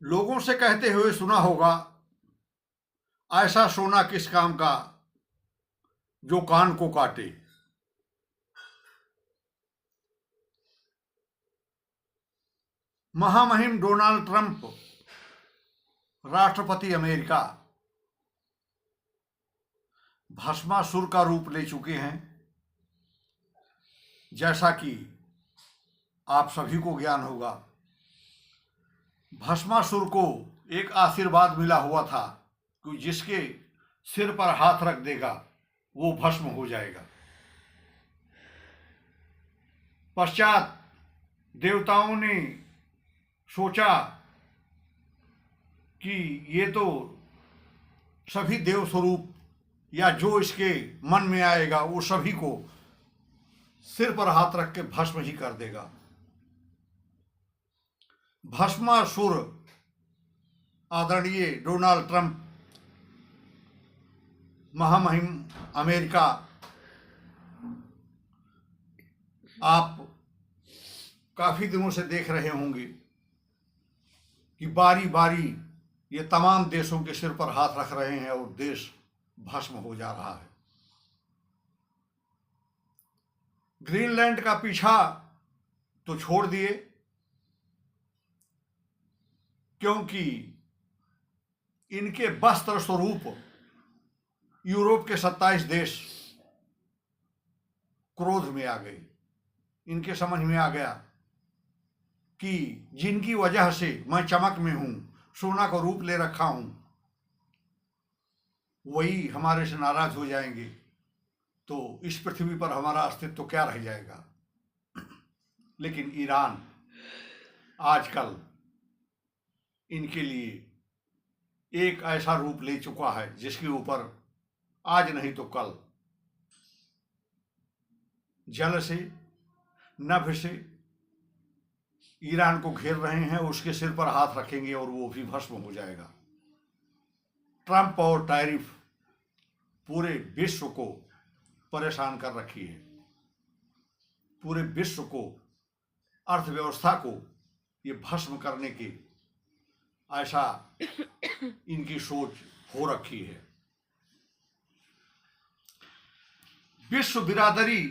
लोगों से कहते हुए सुना होगा, ऐसा सोना किस काम का जो कान को काटे। महामहिम डोनाल्ड ट्रंप, राष्ट्रपति अमेरिका, भस्मासुर का रूप ले चुके हैं। जैसा कि आप सभी को ज्ञान होगा, भस्मासुर को एक आशीर्वाद मिला हुआ था कि जिसके सिर पर हाथ रख देगा वो भस्म हो जाएगा। पश्चात देवताओं ने सोचा कि ये तो सभी देव स्वरूप या जो इसके मन में आएगा वो सभी को सिर पर हाथ रख के भस्म ही कर देगा। भस्मासुर आदरणीय डोनाल्ड ट्रंप, महामहिम अमेरिका, आप काफी दिनों से देख रहे होंगे कि बारी बारी ये तमाम देशों के सिर पर हाथ रख रहे हैं और देश भस्म हो जा रहा है। ग्रीनलैंड का पीछा तो छोड़ दिए, क्योंकि इनके वस्त्र स्वरूप यूरोप के 27 देश क्रोध में आ गए। इनके समझ में आ गया कि जिनकी वजह से मैं चमक में हूं, सोना का रूप ले रखा हूं, वही हमारे से नाराज हो जाएंगे तो इस पृथ्वी पर हमारा अस्तित्व तो क्या रह जाएगा। लेकिन ईरान आजकल इनके लिए एक ऐसा रूप ले चुका है जिसके ऊपर आज नहीं तो कल जल से, नभ से ईरान को घेर रहे हैं। उसके सिर पर हाथ रखेंगे और वो भी भस्म हो जाएगा। ट्रंप और टैरिफ पूरे विश्व को परेशान कर रखी है। पूरे विश्व को, अर्थव्यवस्था को ये भस्म करने की ऐसा इनकी सोच हो रखी है। विश्व बिरादरी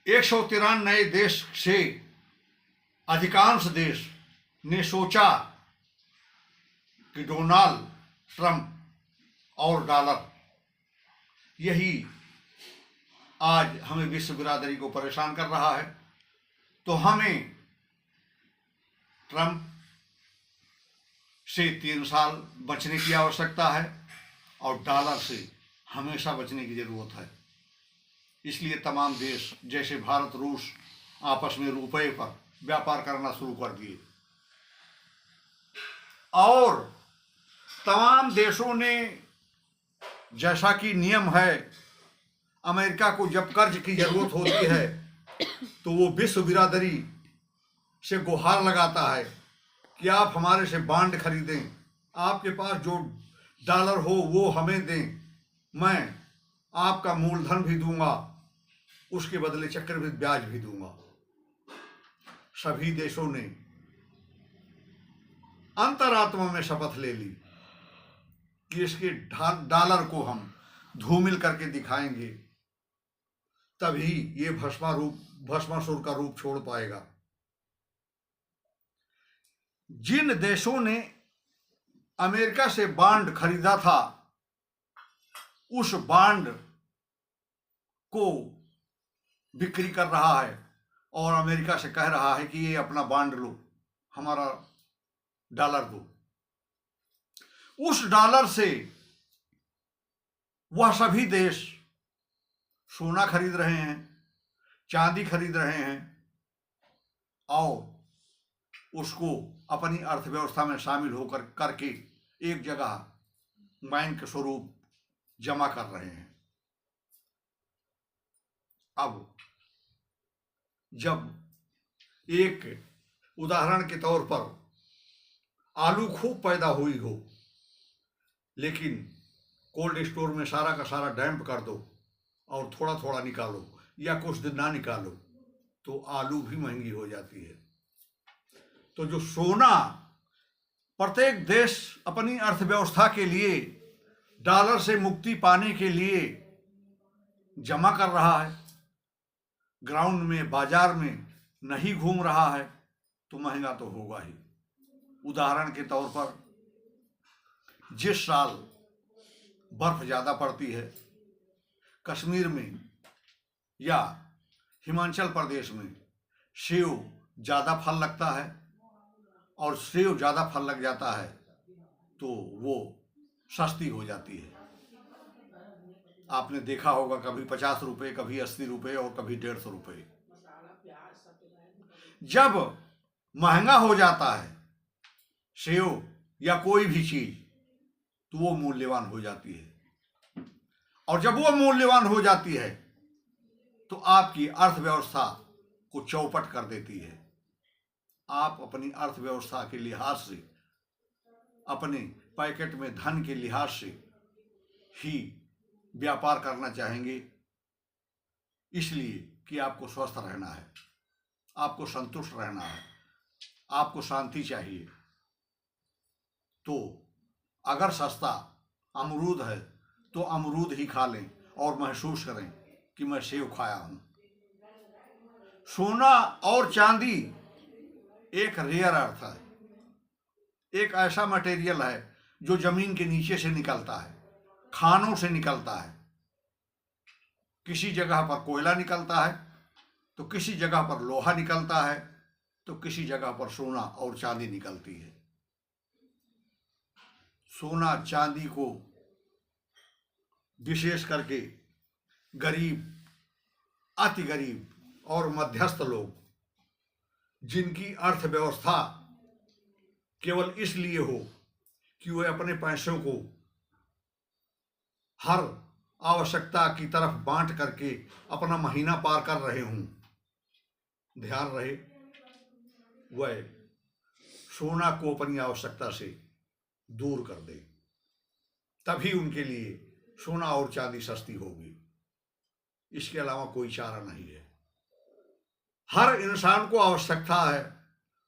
193 नए देश से अधिकांश देश ने सोचा कि डोनाल्ड ट्रंप और डॉलर, यही आज हमें विश्व बिरादरी को परेशान कर रहा है। तो हमें ट्रंप से 3 साल बचने की आवश्यकता है और डॉलर से हमेशा बचने की जरूरत है। इसलिए तमाम देश जैसे भारत, रूस आपस में रुपए पर व्यापार करना शुरू कर दिए और तमाम देशों ने, जैसा कि नियम है, अमेरिका को जब कर्ज की जरूरत होती है तो वो विश्व बिरादरी से गुहार लगाता है कि आप हमारे से बॉन्ड खरीदें, आपके पास जो डॉलर हो वो हमें दें, मैं आपका मूलधन भी दूंगा, उसके बदले चक्रवृद्धि ब्याज भी दूंगा। सभी देशों ने अंतरात्मा में शपथ ले ली कि इसके डॉलर को हम धूमिल करके दिखाएंगे, तभी ये भस्मासुर का रूप छोड़ पाएगा। जिन देशों ने अमेरिका से बॉन्ड खरीदा था, उस बॉन्ड को बिक्री कर रहा है और अमेरिका से कह रहा है कि ये अपना बॉन्ड लो, हमारा डॉलर दो। उस डॉलर से वह सभी देश सोना खरीद रहे हैं, चांदी खरीद रहे हैं और उसको अपनी अर्थव्यवस्था में शामिल होकर करके एक जगह बैंक स्वरूप जमा कर रहे हैं। अब जब एक उदाहरण के तौर पर आलू खूब पैदा हुई हो, लेकिन कोल्ड स्टोर में सारा का सारा डैम्प कर दो और थोड़ा थोड़ा निकालो या कुछ दिन ना निकालो तो आलू भी महंगी हो जाती है। तो जो सोना प्रत्येक देश अपनी अर्थव्यवस्था के लिए डॉलर से मुक्ति पाने के लिए जमा कर रहा है। ग्राउंड में, बाजार में नहीं घूम रहा है तो महंगा तो होगा ही। उदाहरण के तौर पर, जिस साल बर्फ ज़्यादा पड़ती है, कश्मीर में या हिमाचल प्रदेश में सेव ज़्यादा फल लगता है, और सेव ज़्यादा फल लग जाता है तो वो सस्ती हो जाती है। आपने देखा होगा कभी 50 रुपये, कभी 80 रुपये और कभी 150 रुपये। जब महंगा हो जाता है सेव या कोई भी चीज तो वो मूल्यवान हो जाती है, और जब वो मूल्यवान हो जाती है तो आपकी अर्थव्यवस्था को चौपट कर देती है। आप अपनी अर्थव्यवस्था के लिहाज से, अपने पैकेट में धन के लिहाज से ही व्यापार करना चाहेंगे, इसलिए कि आपको स्वस्थ रहना है, आपको संतुष्ट रहना है, आपको शांति चाहिए। तो अगर सस्ता अमरूद है तो अमरूद ही खा लें और महसूस करें कि मैं सेब खाया हूं। सोना और चांदी एक रेयर अर्थ है, एक ऐसा मटेरियल है जो जमीन के नीचे से निकलता है, खानों से निकलता है। किसी जगह पर कोयला निकलता है तो किसी जगह पर लोहा निकलता है तो किसी जगह पर सोना और चांदी निकलती है। सोना चांदी को विशेष करके गरीब, अति गरीब और मध्यस्थ लोग, जिनकी अर्थव्यवस्था केवल इसलिए हो कि वे अपने पैसों को हर आवश्यकता की तरफ बांट करके अपना महीना पार कर रहे हों, ध्यान रहे वह सोना को अपनी आवश्यकता से दूर कर दे, तभी उनके लिए सोना और चांदी सस्ती होगी। इसके अलावा कोई चारा नहीं है। हर इंसान को आवश्यकता है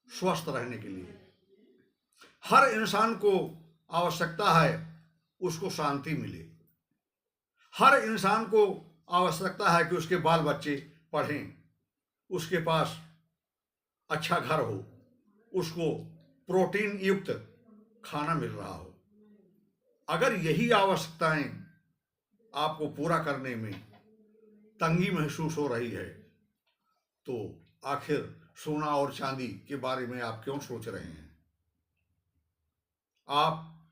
स्वस्थ रहने के लिए, हर इंसान को आवश्यकता है उसको शांति मिले, हर इंसान को आवश्यकता है कि उसके बाल बच्चे पढ़ें, उसके पास अच्छा घर हो, उसको प्रोटीन युक्त खाना मिल रहा हो। अगर यही आवश्यकताएं आपको पूरा करने में तंगी महसूस हो रही है तो आखिर सोना और चांदी के बारे में आप क्यों सोच रहे हैं? आप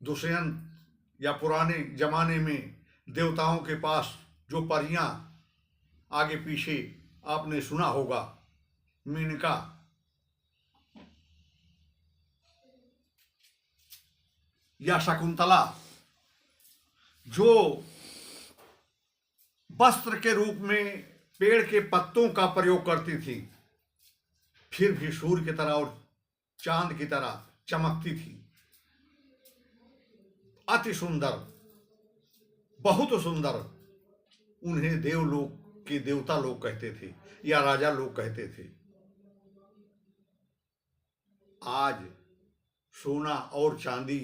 दुष्यंत या पुराने जमाने में देवताओं के पास जो परियां आगे पीछे आपने सुना होगा, मेनका या शकुंतला, जो वस्त्र के रूप में पेड़ के पत्तों का प्रयोग करती थी, फिर भी सूर्य की तरह और चांद की तरह चमकती थी। अति सुंदर, बहुत सुंदर। उन्हें देवलोक के देवता लोग कहते थे या राजा लोग कहते थे। आज सोना और चांदी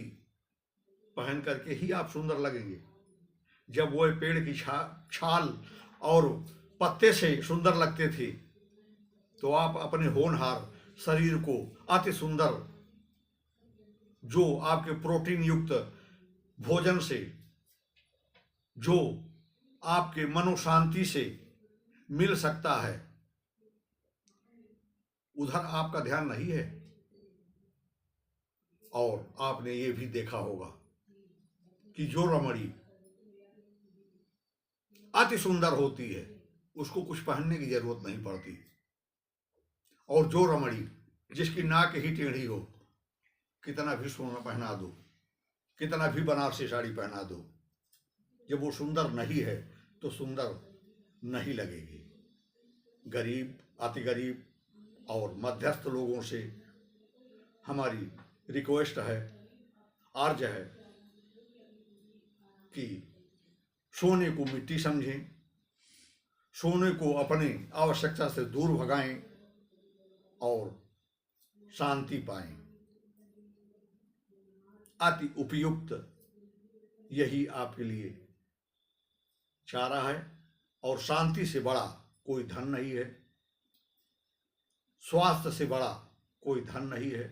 पहन करके ही आप सुंदर लगेंगे। जब वह पेड़ की छाल और पत्ते से सुंदर लगते थे तो आप अपने होनहार शरीर को अति सुंदर, जो आपके प्रोटीन युक्त भोजन से, जो आपके मनोशांति से मिल सकता है, उधर आपका ध्यान नहीं है। और आपने ये भी देखा होगा कि जो रमणी अति सुंदर होती है उसको कुछ पहनने की जरूरत नहीं पड़ती, और जो रमणी जिसकी नाक ही टेढ़ी हो, कितना भी सोना पहना दो, कितना भी बनारसी साड़ी पहना दो, जब वो सुंदर नहीं है तो सुंदर नहीं लगेगी। गरीब, अति गरीब और मध्यस्थ लोगों से हमारी रिक्वेस्ट है, अर्ज है कि सोने को मिट्टी समझें, सोने को अपने आवश्यकता से दूर भगाएं और शांति पाएं। अति उपयुक्त यही आपके लिए चारा है। और शांति से बड़ा कोई धन नहीं है, स्वास्थ्य से बड़ा कोई धन नहीं है।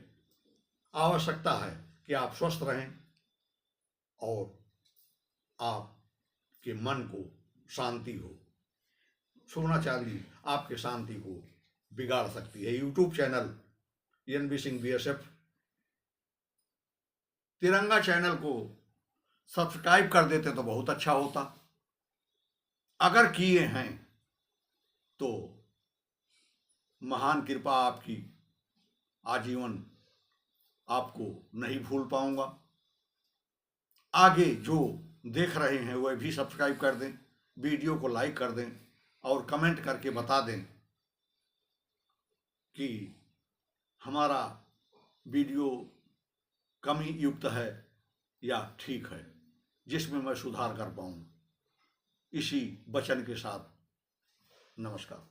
आवश्यकता है कि आप स्वस्थ रहें और आपके मन को शांति हो। सोना चांदी आपके शांति को बिगाड़ सकती है। YouTube channel N B Singh BSF Tiranga channel को सब्सक्राइब कर देते तो बहुत अच्छा होता। अगर किए हैं तो महान कृपा आपकी, आजीवन आपको नहीं भूल पाऊंगा। आगे जो देख रहे हैं वह भी सब्सक्राइब कर दें, वीडियो को लाइक कर दें और कमेंट करके बता दें कि हमारा वीडियो कमी युक्त है या ठीक है, जिसमें मैं सुधार कर पाऊँ। इसी वचन के साथ नमस्कार।